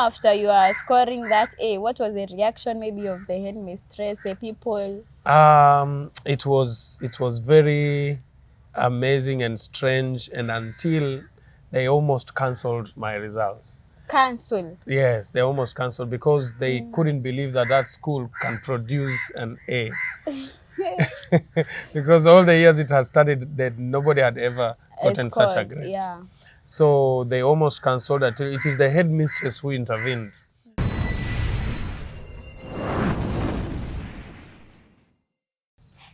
now after you are scoring that A, what was the reaction maybe of the headmistress, the people? It was very amazing and strange, and until they almost cancelled my results. Cancel? Yes, they almost cancelled because they couldn't believe that that school can produce an A. Because all the years it has studied, that nobody had ever gotten such a grade. Yeah. So they almost cancelled it. It is the headmistress who intervened.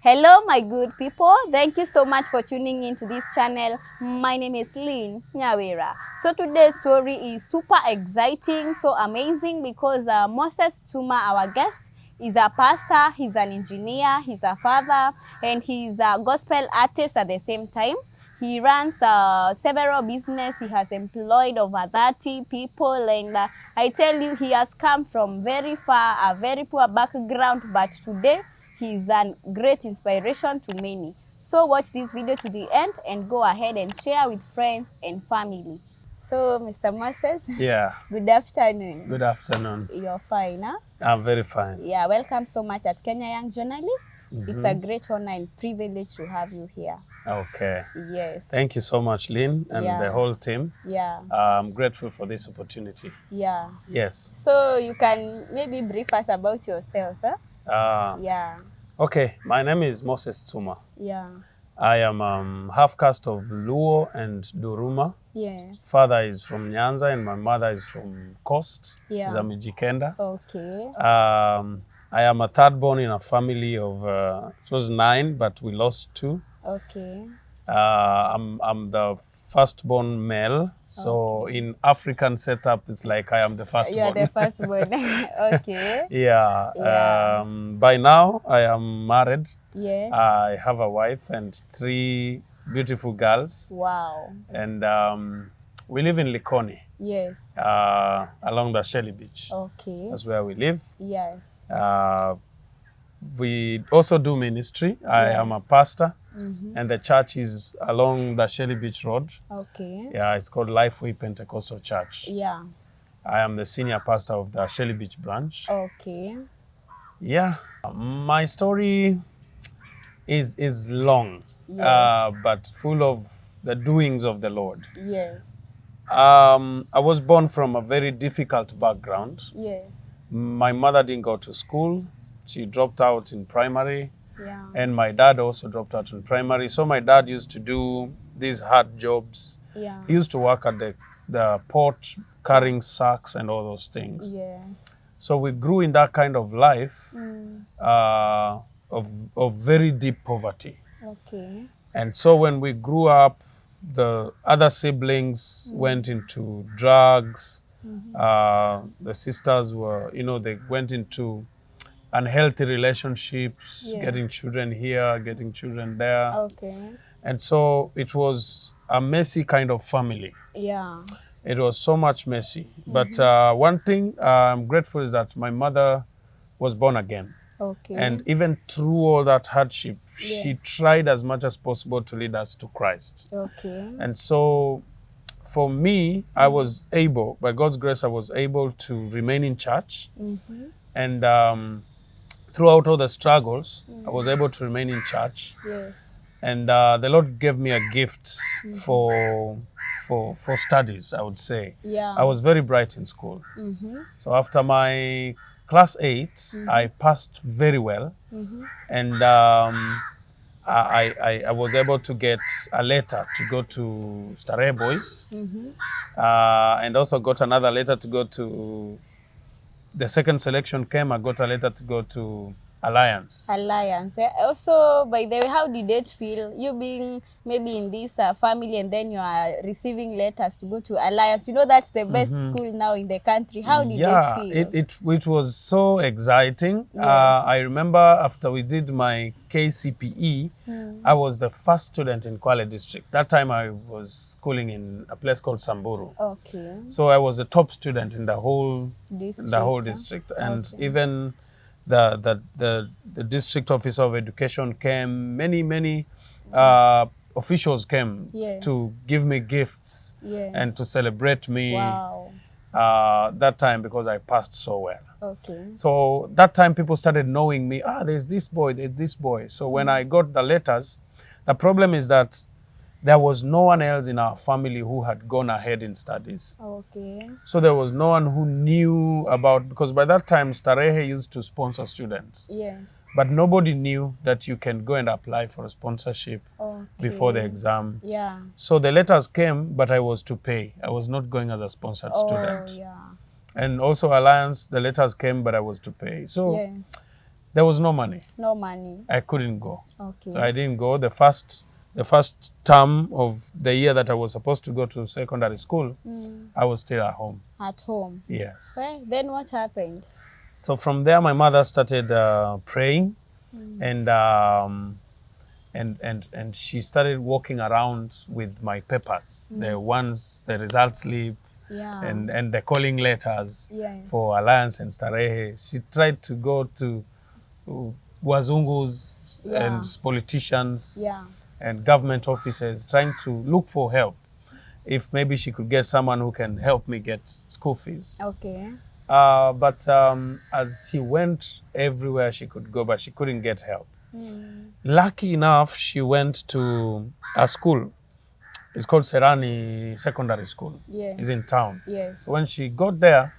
Hello, my good people. Thank you so much for tuning into this channel. My name is Lynn Nyawera. So today's story is super exciting, so amazing, because Moses Tsuma, our guest, is a pastor, he's an engineer, he's a father, and he's a gospel artist at the same time. He runs several businesses. He has employed over 30 people, and I tell you, he has come from very far, a very poor background, but today he's a great inspiration to many. So watch this video to the end and go ahead and share with friends and family. So, Mr. Moses, Yeah. good afternoon. Good afternoon. You're fine, huh? I'm very fine. Yeah, welcome so much at Kenya Young Journalist. It's a great honor and privilege to have you here. Okay. Yes. Thank you so much, Lynn, and the whole team. Yeah. I'm grateful for this opportunity. Yeah. Yes. So you can maybe brief us about yourself, huh? Yeah. Okay, my name is Moses Tsuma. Yeah. I am half caste of Luo and Duruma. Yes. Father is from Nyanza and my mother is from Coast, Yeah. Zamijikenda. Okay. I am a third born in a family of, it was 9, but we lost 2. Okay. I'm the firstborn male, so in African setup, it's like I am the firstborn. You're the firstborn. Okay. Yeah. Yeah. By now, I am married. Yes. I have a wife and 3 beautiful girls. Wow. And we live in Likoni, Yes. along the Shelly Beach. Okay. That's where we live. Yes. We also do ministry. I am a pastor, and the church is along the Shelly Beach Road. Okay. Yeah, it's called Lifeway Pentecostal Church. Yeah. I am the senior pastor of the Shelly Beach branch. Okay. Yeah, my story is long, Yes. but full of the doings of the Lord. Yes. I was born from a very difficult background. Yes. My mother didn't go to school. She dropped out in primary. Yeah. And my dad also dropped out in primary. So my dad used to do these hard jobs. Yeah. He used to work at the port, carrying sacks and all those things. Yes. So we grew in that kind of life, of very deep poverty. Okay. And so when we grew up, the other siblings went into drugs. The sisters were, they went into unhealthy relationships, Yes. getting children here, getting children there. Okay. And so it was a messy kind of family. Yeah. It was so much messy. But one thing I'm grateful is that my mother was born again. Okay. And even through all that hardship, she Yes. tried as much as possible to lead us to Christ. Okay. And so for me, I was able, by God's grace, I was able to remain in church. And throughout all the struggles, I was able to remain in church. Yes. And the Lord gave me a gift for studies, I would say. Yeah. I was very bright in school. So after my class 8, I passed very well. And I was able to get a letter to go to Starehe Boys. And also got another letter to go to, the second selection came, I got a letter to go to Alliance. Alliance. Also, by the way, how did it feel? You being maybe in this family and then you are receiving letters to go to Alliance. You know that's the best school now in the country. How did it feel? It was so exciting. Yes. I remember after we did my KCPE, I was the first student in Kwale district. That time I was schooling in a place called Samburu. Okay. So I was the top student in the whole District, district. And even the district officer of education came, many officials came Yes. to give me gifts Yes. and to celebrate me. Wow. that time because I passed so well. Okay. So that time people started knowing me. There's this boy. So when I got the letters, the problem is that there was no one else in our family who had gone ahead in studies. Okay. So there was no one who knew about, because by that time Starehe used to sponsor students. Yes. But nobody knew that you can go and apply for a sponsorship Okay. before the exam. Yeah. So the letters came, but I was to pay. I was not going as a sponsored student. Yeah. And also Alliance, the letters came, but I was to pay. So Yes. there was no money. No money. I couldn't go. Okay. So I didn't go. The first term of the year that I was supposed to go to secondary school, I was still at home. At home. Yes. Well, then what happened? So from there, my mother started praying, and she started walking around with my papers, the result slip, Yeah. and the calling letters Yes. for Alliance and Starehe. She tried to go to wazungus and politicians Yeah. and government offices, trying to look for help, if maybe she could get someone who can help me get school fees. Okay. But as she went everywhere she could go, but she couldn't get help. Lucky enough, she went to a school. It's called Serani Secondary School. Yes. It's in town. Yes. So when she got there,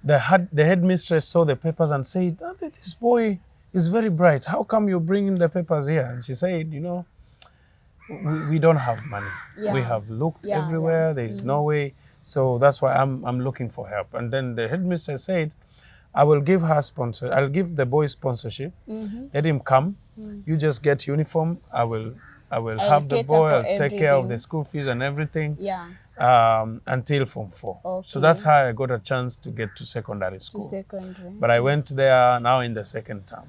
the headmistress saw the papers and said, this boy is very bright. How come you bring in the papers here? And she said, we don't have money. Yeah. We have looked everywhere. There is no way. So that's why I'm looking for help. And then the headmistress said, I'll give the boy sponsorship. Let him come. You just get uniform. I will have the boy. I'll take care of the school fees and everything. Yeah. Until Form 4. Okay. So that's how I got a chance to get to secondary school. To secondary. But I went there now in the second term.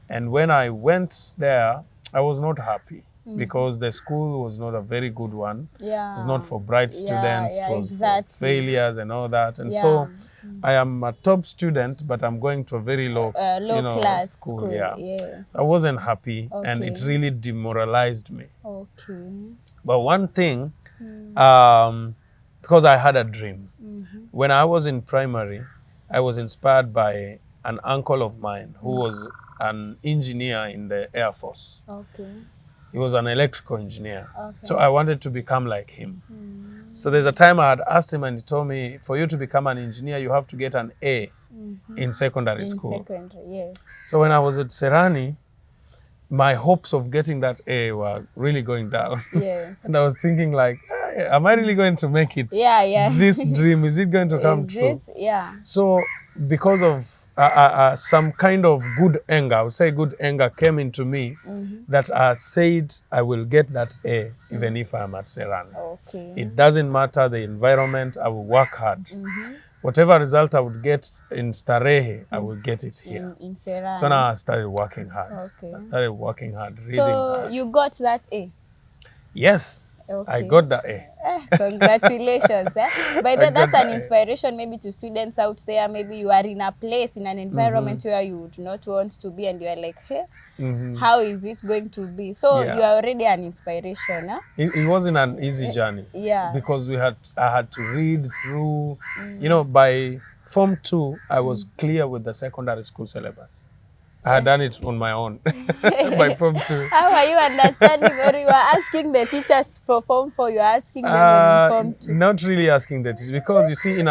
And when I went there, I was not happy because the school was not a very good one. Yeah. It's not for bright students. Yeah, it was exactly. for failures and all that. And so I am a top student, but I'm going to a very low class school. Yeah. Yes. I wasn't happy, and it really demoralized me. Okay. But one thing, because I had a dream. When I was in primary, I was inspired by an uncle of mine who was an engineer in the Air Force. Okay. He was an electrical engineer. Okay. So I wanted to become like him. So there's a time I had asked him, and he told me, for you to become an engineer, you have to get an A in secondary school. In secondary, yes. So when I was at Serani, my hopes of getting that A were really going down. Yes. And I was thinking like, am I really going to make it? Yeah. This dream, is it going to come true? Yeah. So because of some kind of good anger, I would say good anger came into me that said I will get that A even if I'm at Serani. Okay. It doesn't matter the environment, I will work hard. Whatever result I would get in Starehe, I will get it here. In Serani. So now I started working hard. Okay. I started working hard, reading hard. So you got that A? Yes. Okay. I got the A. Congratulations. But that's an inspiration maybe to students out there. Maybe you are in a place, in an environment where you would not want to be, and you are like, hey, how is it going to be? So you are already an inspiration. Huh? It wasn't an easy journey. Yeah. Because I had to read through, by Form 2, I was clear with the secondary school syllabus. I had done it on my own by Form 2. How are you understanding? Or you are asking the teachers for Form 4, you are asking them in Form 2? Not really asking the teachers, because you see, in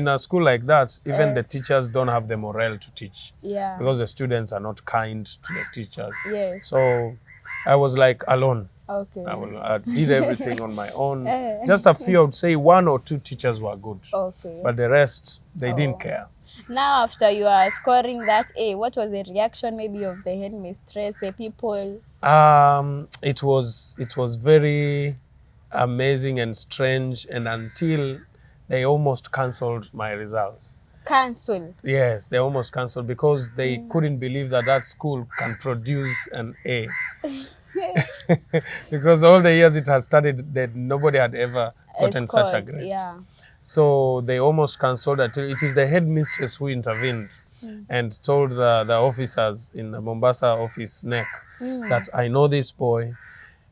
a school like that, even the teachers don't have the morale to teach. Yeah. Because the students are not kind to the teachers. Yes. So I was like alone. Okay. I did everything on my own. Just a few, I would say 1 or 2 teachers were good. Okay. But the rest, they didn't care. Now, after you are scoring that A, what was the reaction maybe of the headmistress, the people? It was very amazing and strange, and until they almost cancelled my results. Cancel? Yes, they almost cancelled because they couldn't believe that school can produce an A. Because all the years it has studied, that nobody had ever gotten such a grade. Yeah. So they almost cancelled it. It is the headmistress who intervened and told the officers in the Mombasa office, NEC, that I know this boy.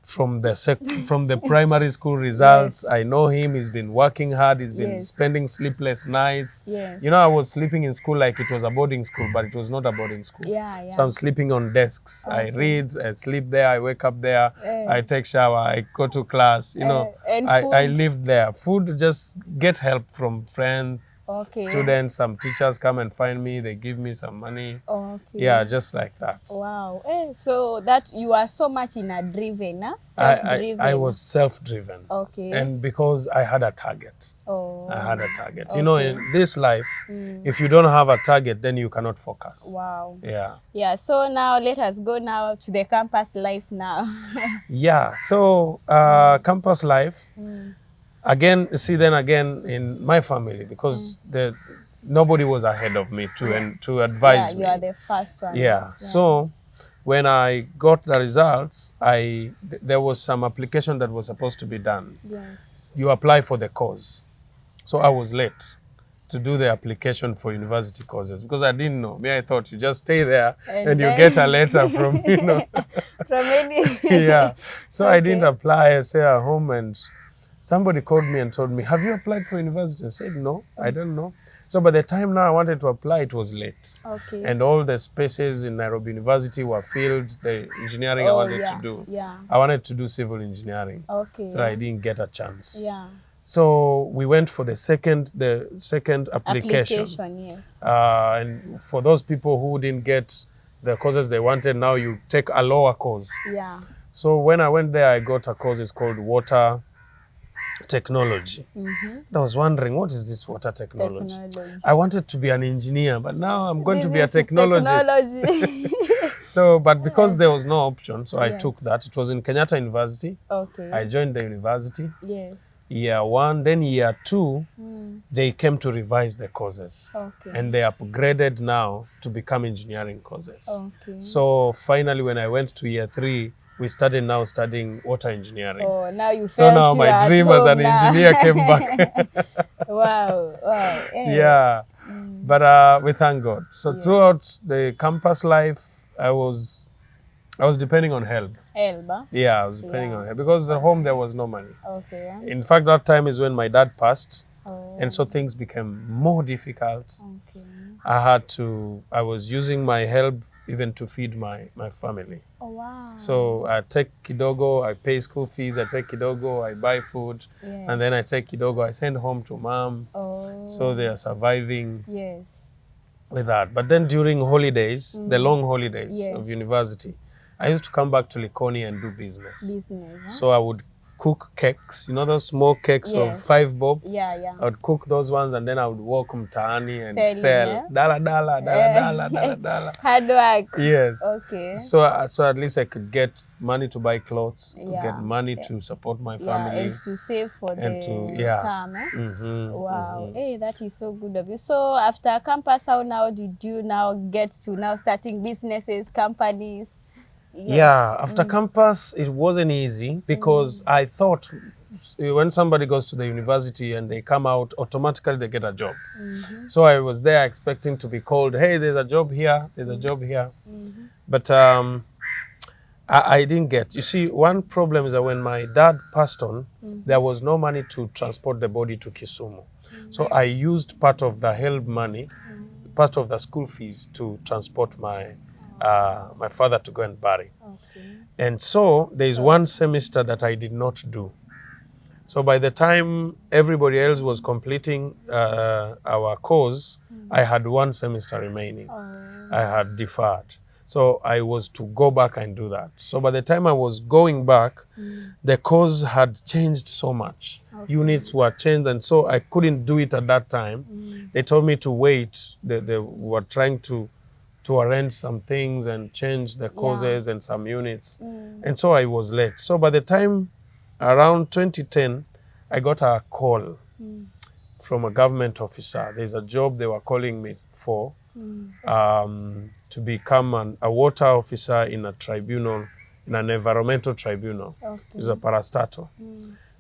from the primary school results. Yes. I know him. He's been working hard. He's been Yes. spending sleepless nights. Yes. You know, I was sleeping in school like it was a boarding school, but it was not a boarding school. Yeah. So I'm sleeping on desks. I read, I sleep there, I wake up there, I take shower, I go to class. You know, and I food? lived there. Food, just get help from friends, students. Some teachers come and find me. They give me some money. Yeah, just like that. Wow. So that you are so much in a driven, huh? Self-driven. I was self-driven. Okay. And because I had a target. Oh. I had a target. You know, in this life, if you don't have a target, then you cannot focus. Wow. Yeah. Yeah. So now let us go now to the campus life now. Yeah. So campus life, again, see, then again in my family, because nobody was ahead of me to advise me. You are the first one. Yeah. So when I got the results, there was some application that was supposed to be done. Yes. You apply for the course. So I was late to do the application for university courses because I didn't know. I thought you just stay there and you get a letter from, you know. From any. Yeah. So I didn't apply. I stayed at home and somebody called me and told me, have you applied for university? I said, no, I don't know. So by the time now I wanted to apply, it was late. Okay. And all the spaces in Nairobi University were filled. The engineering I wanted to do. Yeah. I wanted to do civil engineering. Okay. So I didn't get a chance. Yeah. So we went for the second application. Yes. And for those people who didn't get the courses they wanted, now you take a lower course. Yeah. So when I went there, I got a course. It's called water technology. I was wondering, what is this water technology? I wanted to be an engineer, but now I'm going to be a technologist. So, but because there was no option, so I took that. It was in Kenyatta University. Okay. I joined the university. Yes. Year 1, then year 2, they came to revise the courses. Okay. And they upgraded now to become engineering courses. Okay. So finally, when I went to year 3, we started now studying water engineering. Oh, now you so now my dream as an engineer came back. Wow. Wow. Yeah. But we thank God. So throughout the campus life, I was depending on help. Help? Yeah, I was depending on help because at home there was no money. Okay. In fact, that time is when my dad passed. Oh. And so things became more difficult. Okay. I was using my help even to feed my family. Oh, wow. So I take kidogo, I pay school fees, I take kidogo, I buy food, and then I take kidogo, I send home to mom. Oh. So they are surviving with that. But then during holidays, the long holidays of university, I used to come back to Likoni and do business. Huh? So I would cook cakes, you know those small cakes of 5 bob? Yeah. I would cook those ones and then I would walk mtaani and Selling, sell. Dala. Hard work. Yes. Okay. So at least I could get money to buy clothes, get money to support my family. And to save for the term. Wow. Hey, that is so good of you. So after campus, how now did you now get to now starting businesses, companies? Yeah, after campus, it wasn't easy because I thought when somebody goes to the university and they come out, automatically they get a job. So I was there expecting to be called, hey, there's a job here, there's a job here. But I didn't get. You see, one problem is that when my dad passed on, there was no money to transport the body to Kisumu. So I used part of the help money, part of the school fees to transport my father to go and bury. Okay. And so there is one semester that I did not do. So by the time everybody else was completing our course, I had 1 semester remaining. I had deferred. So I was to go back and do that. So by the time I was going back, the course had changed so much. Units were changed, and so I couldn't do it at that time. They told me to wait. They were trying to arrange some things and change the courses and some units. And so I was late. So by the time around 2010, I got a call from a government officer. There's a job they were calling me for to become a water officer in a tribunal, in an environmental tribunal. It's a parastatal.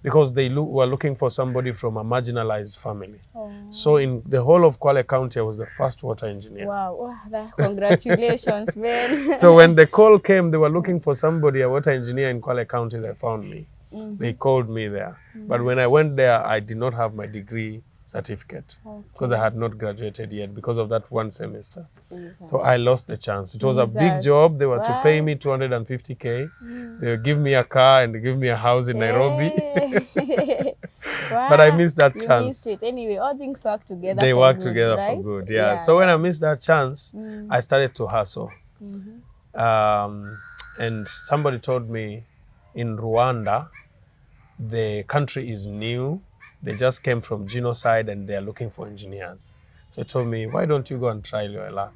because they were looking for somebody from a marginalized family. Oh. So in the whole of Kwale County, I was the first water engineer. Wow, congratulations, man. So when the call came, they were looking for somebody, a water engineer in Kwale County. They found me. They called me there. But when I went there, I did not have my degree certificate because I had not graduated yet because of that one semester. Jesus. So I lost the chance. It was a big job. They were to pay me 250K. They would give me a car and give me a house in Nairobi. But I missed that chance. Missed it. Anyway, all things work together. They for work good, together right? for good. Yeah. So when I missed that chance, I started to hustle. And somebody told me in Rwanda, the country is new. They just came from genocide and they're looking for engineers. So he told me, why don't you go and try your luck?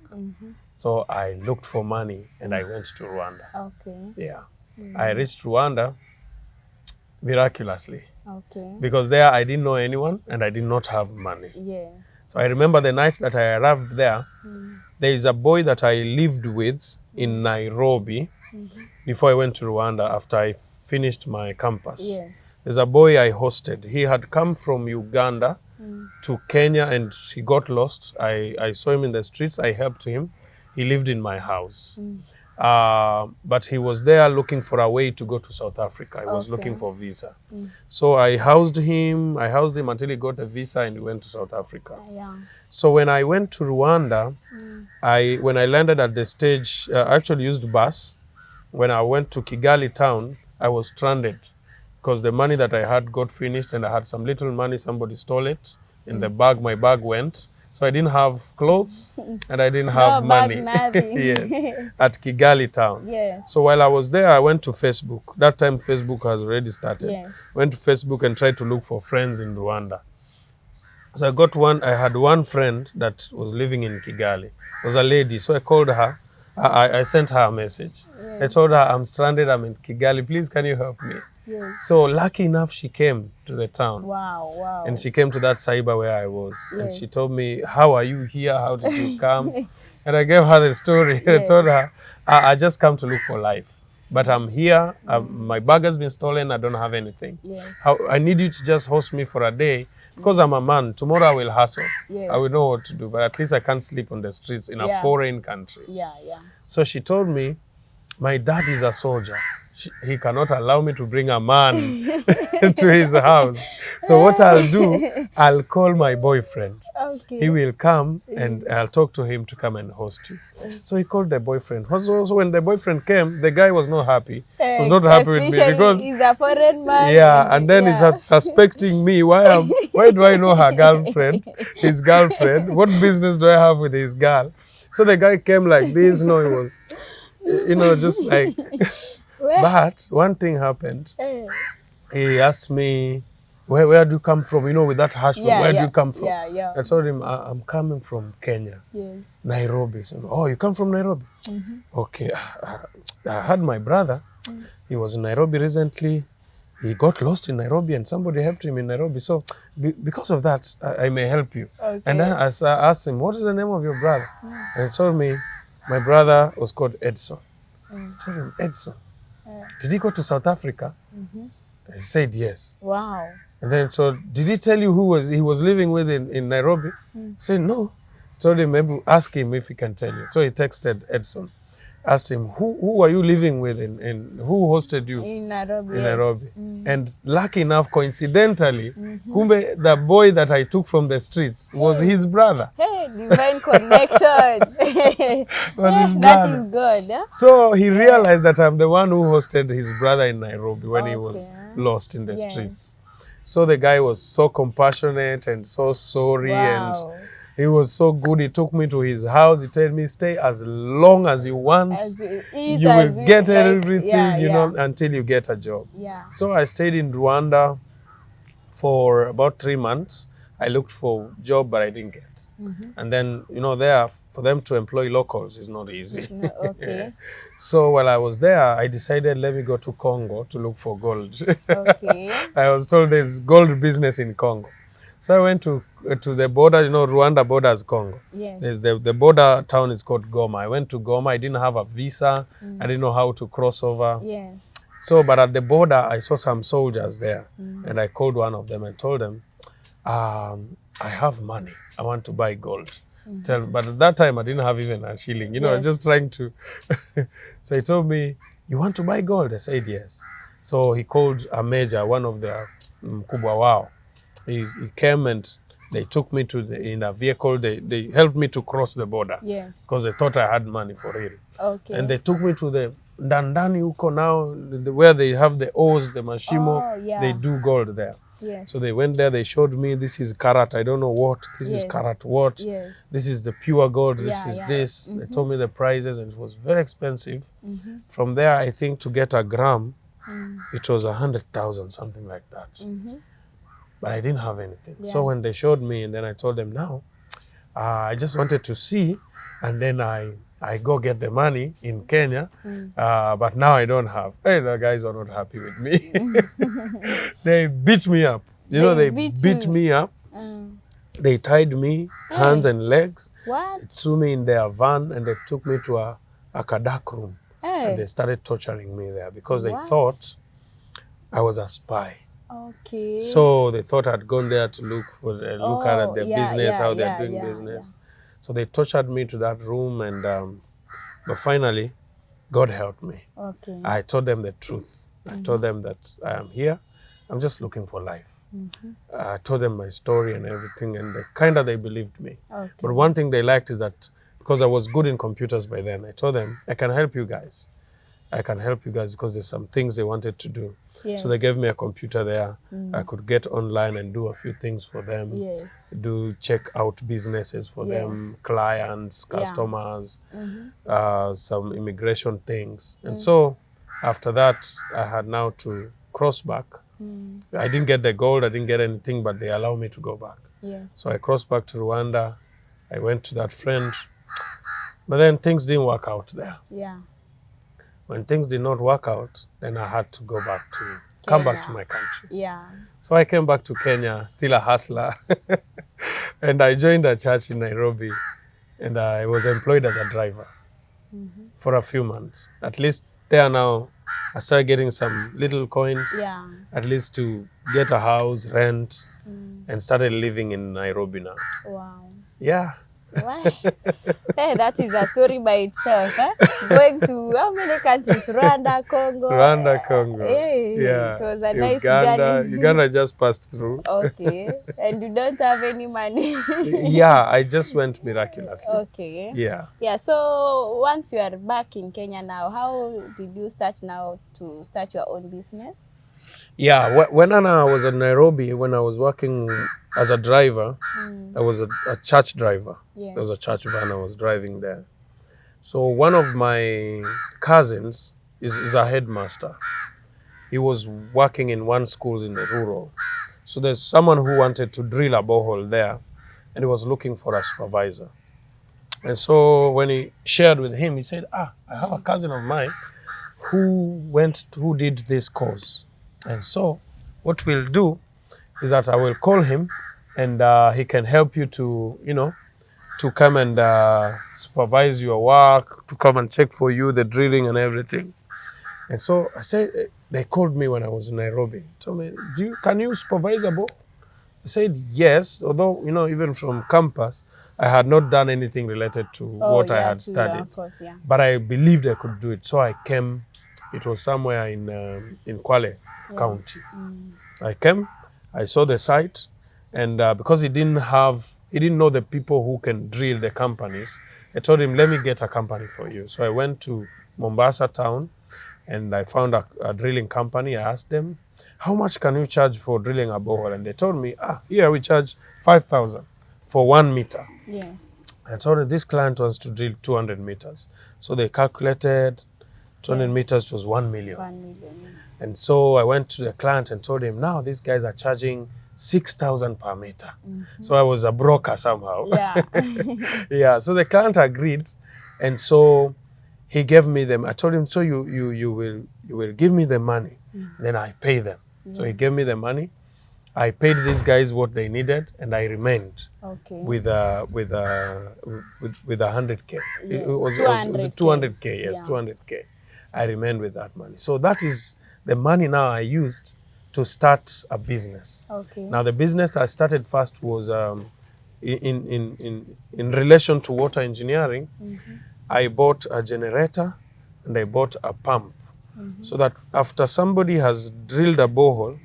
So I looked for money and I went to Rwanda. Okay. Yeah. I reached Rwanda miraculously. Okay. Because there I didn't know anyone and I did not have money. Yes. So I remember the night that I arrived there, there is a boy that I lived with in Nairobi before I went to Rwanda after I finished my campus. Yes. There's a boy I hosted. He had come from Uganda to Kenya and he got lost. I saw him in the streets. I helped him. He lived in my house. But he was there looking for a way to go to South Africa. He was looking for visa. So I housed him until he got a visa and he went to South Africa. Yeah. So when I went to Rwanda, when I landed at the stage, I actually used bus. When I went to Kigali town, I was stranded because the money that I had got finished and I had some little money, somebody stole it. In the bag, my bag went. So I didn't have clothes and I didn't have money. Yes, at Kigali town. Yes. So while I was there, I went to Facebook. That time Facebook has already started. Yes. Went to Facebook and tried to look for friends in Rwanda. So I had one friend that was living in Kigali. It was a lady. So I called her. I sent her a message. I told her, I'm stranded, I'm in Kigali, please can you help me? Yes. So lucky enough, she came to the town. Wow, wow. And she came to that cyber where I was. Yes. And she told me, how are you here? How did you come? And I gave her the story. I told her, I just come to look for life. But I'm here, my bag has been stolen, I don't have anything. Yes. I need you to just host me for a day because I'm a man. Tomorrow I will hustle. Yes. I will know what to do, but at least I can't sleep on the streets in a foreign country. Yeah, yeah. So she told me, my dad is a soldier. He cannot allow me to bring a man to his house. So what I'll do, I'll call my boyfriend. Okay. He will come and I'll talk to him to come and host you. So he called the boyfriend. So when the boyfriend came, the guy was not happy. He was not happy with me because he's a foreign man. yeah, and then he's suspecting me. Why do I know her girlfriend? His girlfriend. What business do I have with his girl? So the guy came like this. No, he was, just like. But one thing happened. He asked me, where do you come from? With that harsh voice, where do you come from? Yeah. I told him, I'm coming from Kenya, Nairobi. So, oh, you come from Nairobi? Okay. I had my brother. He was in Nairobi recently. He got lost in Nairobi and somebody helped him in Nairobi. So because of that, I may help you. Okay. And then I asked him, what is the name of your brother? And he told me, my brother was called Edson. I told him, Edson. Did he go to South Africa? He said yes. Wow. And then so did he tell you who he was living with in Nairobi? He said no. Told him maybe ask him if he can tell you. So he texted Edson, asked him who were you living with and who hosted you in Nairobi. In Nairobi. And lucky enough, coincidentally, kumbe the boy that I took from the streets was his brother. Hey, divine connection. Was his brother. That is good. Yeah? So he realized that I'm the one who hosted his brother in Nairobi when he was lost in the streets. So the guy was so compassionate and so sorry and he was so good. He took me to his house. He told me, stay as long as you want. You will get everything, until you get a job. Yeah. So I stayed in Rwanda for about 3 months. I looked for a job, but I didn't get. And then, there, for them to employ locals is not easy. It's not, okay. So while I was there, I decided, let me go to Congo to look for gold. Okay. I was told there's gold business in Congo. So I went to the border, Rwanda borders Congo. Yes. There's the border town is called Goma. I went to Goma. I didn't have a visa. I didn't know how to cross over. Yes. So, but at the border, I saw some soldiers there, and I called one of them and told them, I have money. I want to buy gold. But at that time, I didn't have even a shilling. You know, I was just trying to. So he told me, you want to buy gold? I said, yes. So he called a major, one of the mkubwa wao. He came and they took me in a vehicle. They helped me to cross the border. Yes. Because they thought I had money for real. Okay. And they took me to the Ndandani huko now, where they have the O's, the mashimo. Oh, yeah. They do gold there. Yes. So they went there, they showed me, this is karat, I don't know what, this is karat what, this is the pure gold, this is this. They told me the prices and it was very expensive. From there, I think to get a gram, it was 100,000, something like that. But I didn't have anything. Yes. So when they showed me, and then I told them, now, I just wanted to see, and then I go get the money in Kenya, but now I don't have. Hey, the guys were not happy with me. They beat me up. They beat me up. They tied me, hands and legs. What? They threw me in their van and they took me to a Kadak room. Hey. And they started torturing me there because they thought I was a spy. Okay. So they thought I'd gone there to look at their business, how they're doing business. So they tortured me to that room, and but finally, God helped me. Okay. I told them the truth. I told them that I am here. I'm just looking for life. I told them my story and everything, and they believed me. Okay. But one thing they liked is that because I was good in computers by then, I told them, I can help you guys. I can help you guys because there's some things they wanted to do. Yes. So they gave me a computer there. I could get online and do a few things for them. Yes. Check out businesses for them, clients, customers, some immigration things. And so after that, I had now to cross back. I didn't get the gold, I didn't get anything, but they allowed me to go back. Yes. So I crossed back to Rwanda. I went to that friend. But then things didn't work out there. Yeah. When things did not work out, then I had to go back to come back to my country. Yeah. So I came back to Kenya, still a hustler. And I joined a church in Nairobi. And I was employed as a driver for a few months. At least there now, I started getting some little coins, at least to get a house, rent, and started living in Nairobi now. Wow. Yeah. Wow. Hey, that is a story by itself. Going to how many countries? Rwanda, Congo. Hey, yeah. It was a Uganda, nice journey. Uganda just passed through. Okay. And you don't have any money? Yeah, I just went miraculously. Okay. Yeah. Yeah, so once you are back in Kenya now, how did you start now to start your own business? Yeah, when I was in Nairobi, when I was working as a driver, I was a church driver. Yes. There was a church van I was driving there. So one of my cousins is a headmaster. He was working in one school in the rural. So there's someone who wanted to drill a borehole there, and he was looking for a supervisor. And so when he shared with him, he said, I have a cousin of mine who did this course. And so what we'll do is that I will call him, and he can help you to come and supervise your work, to come and check for you the drilling and everything. And so I said, they called me when I was in Nairobi. Told me, can you supervise a boat? I said, yes, although, even from campus, I had not done anything related to what I had studied. Of course, yeah. But I believed I could do it. So I came, it was somewhere in Kwale County. I came, I saw the site, and because he didn't know the people who can drill the companies, I told him, let me get a company for you. So I went to Mombasa town, and I found a drilling company. I asked them, how much can you charge for drilling a borehole? And they told me, here we charge 5,000 for 1 meter. Yes. I told them, this client wants to drill 200 meters. So they calculated 200 meters was 1 million. 1 million. And so I went to the client and told him, now these guys are charging 6,000 per meter. So I was a broker somehow. Yeah. Yeah. So the client agreed, and so he gave me them. I told him, so you will give me the money, then I pay them. So he gave me the money. I paid these guys what they needed, and I remained with 100K. It was 200K. Yes, 200K. I remained with that money. So that is the money now I used to start a business. Okay. Now, the business I started first was in relation to water engineering. I bought a generator and I bought a pump. So that after somebody has drilled a borehole,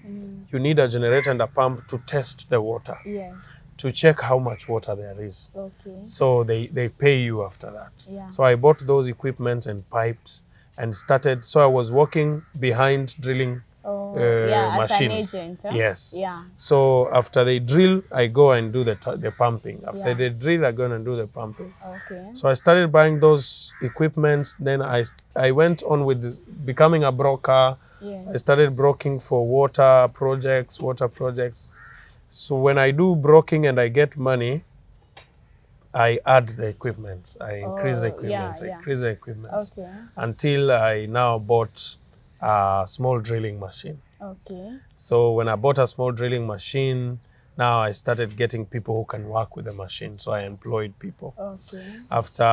you need a generator and a pump to test the water, Yes. to check how much water there is. Okay. So they pay you after that. Yeah. So I bought those equipments and pipes and started. So I was working behind drilling As machines. an agent. Huh? Yes. Yeah. So after they drill, I go and do the pumping. After Yeah. they drill, I go and do the pumping. Okay. So I started buying those equipments. Then I went on with becoming a broker. Yes. I started broking for water projects. So when I do broking and I get money, I add the equipment. I increase the equipment. yeah. I increase the equipment. Okay. Until I now bought a small drilling machine. Okay. So when I bought a small drilling machine, now I started getting people who can work with the machine. So I employed people. Okay. After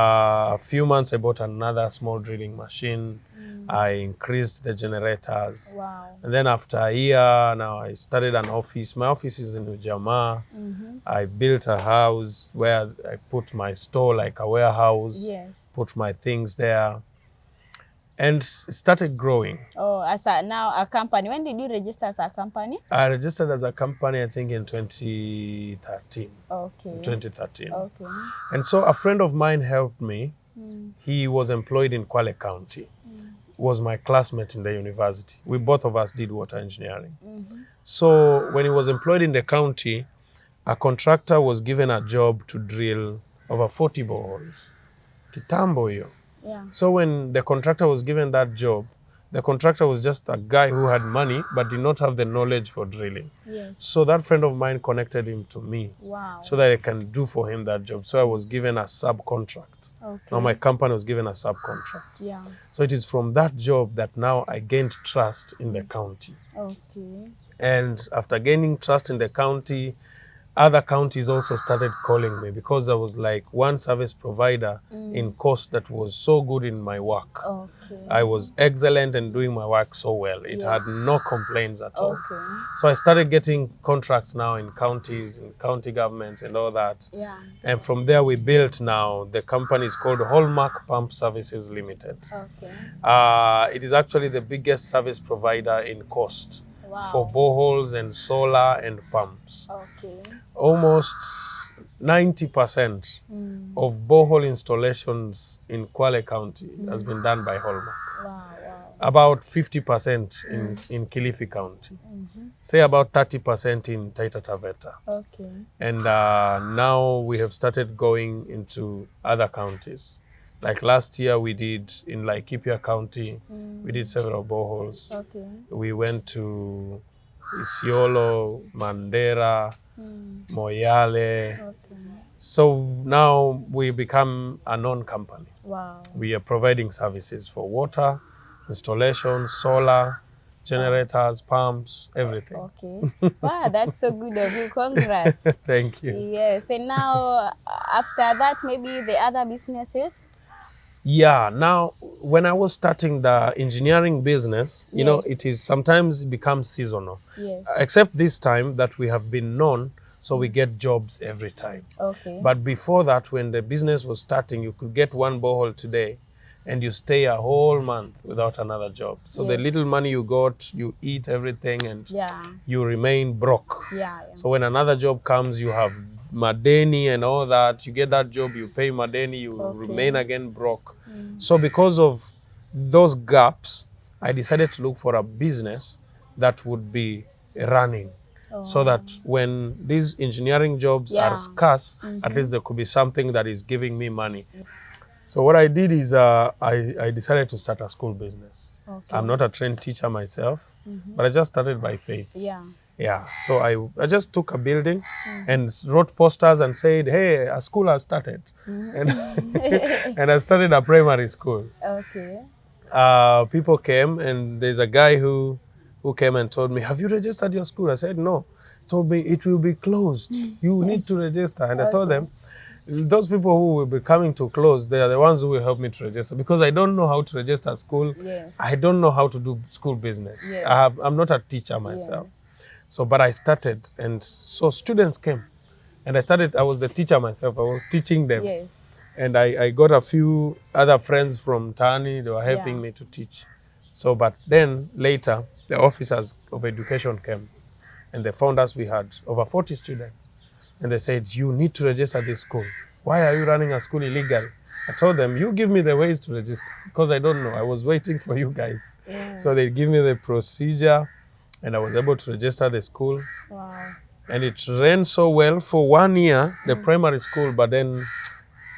a few months, I bought another small drilling machine. I increased the generators. Wow. And then after a year, now I started an office. My office is in Ujamaa. I built a house where I put my store, like a warehouse, Yes. put my things there, and it started growing. Oh, now a company. When did you register as a company? I registered as a company, I think, in 2013. Okay. 2013. Okay. And so a friend of mine helped me. He was employed in Kwale County. Was my classmate in the university. We both of us did water engineering. So when he was employed in the county, a contractor was given a job to drill over 40 boreholes. Kitambo hiyo. Yeah. So when the contractor was given that job, the contractor was just a guy who had money but did not have the knowledge for drilling. Yes. So that friend of mine connected him to me. Wow. So that I can do for him that job. So I was given a subcontract. Okay. Now my company was given a subcontract. Yeah. So it is from that job that now I gained trust in the county. Okay. And after gaining trust in the county, other counties also started calling me because I was like one service provider in course that was so good in my work. Okay. I was excellent and doing my work so well. It had no complaints at all. Okay. So I started getting contracts now in counties, in county governments and all that. Yeah. And from there we built now, the company is called Hallmark Pump Services Limited. Okay. It is actually the biggest service provider in coast for Wow. boreholes and solar and pumps. Okay. Almost 90% of borehole installations in Kwale County has been done by Hallmark. Wow. Wow. About 50% in Kilifi County. Say about 30% in Taita Taveta. Okay. And now we have started going into other counties. Like last year we did in Laikipia County, we did several boreholes. Okay. We went to Isiolo, Mandera, Moyale. Okay. So now we become a known company. Wow. We are providing services for water, installation, solar, generators, pumps, everything. Okay. Wow, that's so good of you. Congrats. Thank you. Yes. And now, after that, maybe the other businesses? Yeah, now when I was starting the engineering business, you know, it is sometimes it becomes seasonal. Yes. Except this time that we have been known, so we get jobs every time. Okay. But before that, when the business was starting, you could get one borehole today and you stay a whole month without another job. So the little money you got, you eat everything and you remain broke. Yeah. So when another job comes, you have madeni and all that. You get that job, you pay madeni, you remain again broke. So because of those gaps, I decided to look for a business that would be running. So that when these engineering jobs are scarce, at least there could be something that is giving me money. So what I did is I decided to start a school business. Okay. I'm not a trained teacher myself, but I just started by faith. Yeah. Yeah, so I just took a building and wrote posters and said, hey, a school has started. And, and I started a primary school. Okay. People came and there's a guy who came and told me, have you registered your school? I said, no. Told me, it will be closed. You need to register. And I told them, those people who will be coming to close, they are the ones who will help me to register, because I don't know how to register at school. Yes. I don't know how to do school business. Yes. I'm not a teacher myself. Yes. So, but I started, and so students came, and I was the teacher myself. I was teaching them. Yes. And I got a few other friends from Tani, they were helping Yeah. me to teach. So, but then later, the officers of education came, and they found us, we had over 40 students. And they said, you need to register this school. Why are you running a school illegally? I told them, you give me the ways to register, because I don't know. I was waiting for you guys. Yeah. So they give me the procedure, and I was able to register the school. Wow. And it ran so well for 1 year, the primary school, but then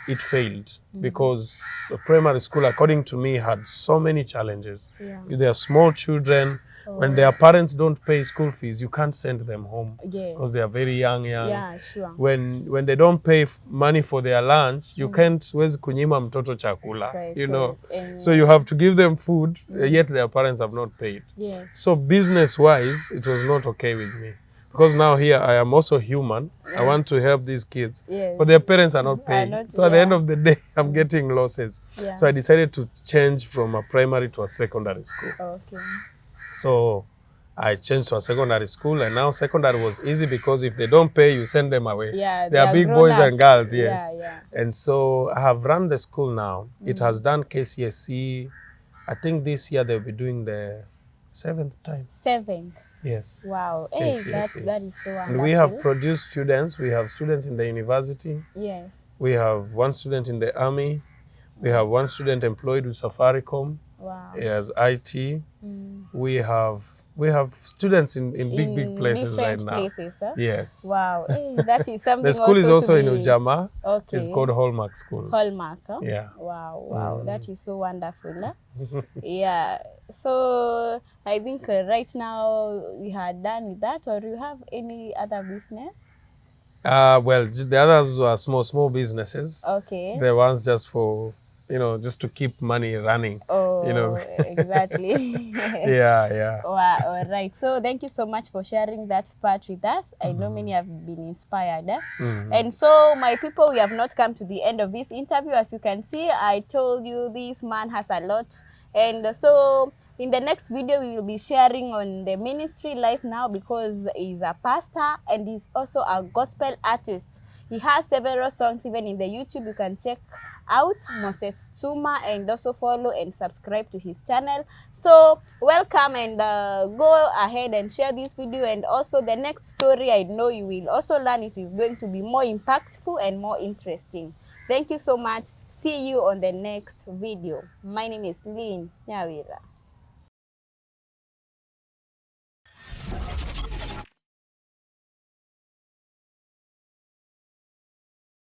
it failed because the primary school, according to me, had so many challenges. Yeah. They are small children. When their parents don't pay school fees, you can't send them home Yes. because they are very young. Yeah, sure. When they don't pay money for their lunch, you can't wezi kunyima mtoto chakula, Correct, you know. correct. So you have to give them food, yet their parents have not paid. Yes. So business-wise, it was not okay with me. Because now here I am also human. I want to help these kids. Yes. But their parents are not paying. not- So at the yeah. end of the day, I'm getting losses. Yeah. So I decided to change from a primary to a secondary school. Okay. So I changed to a secondary school, and now secondary was easy because if they don't pay, you send them away. Yeah, They are big boys and girls, yes. Yeah. And so I have run the school now. It has done KCSE. I think this year they'll be doing the 7th time. 7th. Yes. Wow. Hey, KCSE. that is so wonderful. And we have produced students. We have students in the university. Yes. We have one student in the army. We have one student employed with Safaricom Wow. as IT. We have students in big places right different now. places, huh? Yes. Wow. Hey, that is something. The school is also to in be- Ujama. Okay. It's called Hallmark Schools. Hallmark. Huh? Yeah. Wow. That is so wonderful. Huh? Yeah. So I think right now we are done with that, or you have any other business? Well, the others were small businesses. Okay. The ones just for, just to keep money running. Oh, exactly. Yeah. Wow, all right. So thank you so much for sharing that part with us. I know many have been inspired. And so my people, we have not come to the end of this interview. As you can see, I told you this man has a lot. And so in the next video, we will be sharing on the ministry life now, because he's a pastor and he's also a gospel artist. He has several songs even in the YouTube. You can check out Moses Tsuma and also follow and subscribe to his channel. So welcome, and go ahead and share this video, and also the next story I know you will also learn. It is going to be more impactful and more interesting. Thank you so much. See you on the next video. My name is Lynn Nyawira.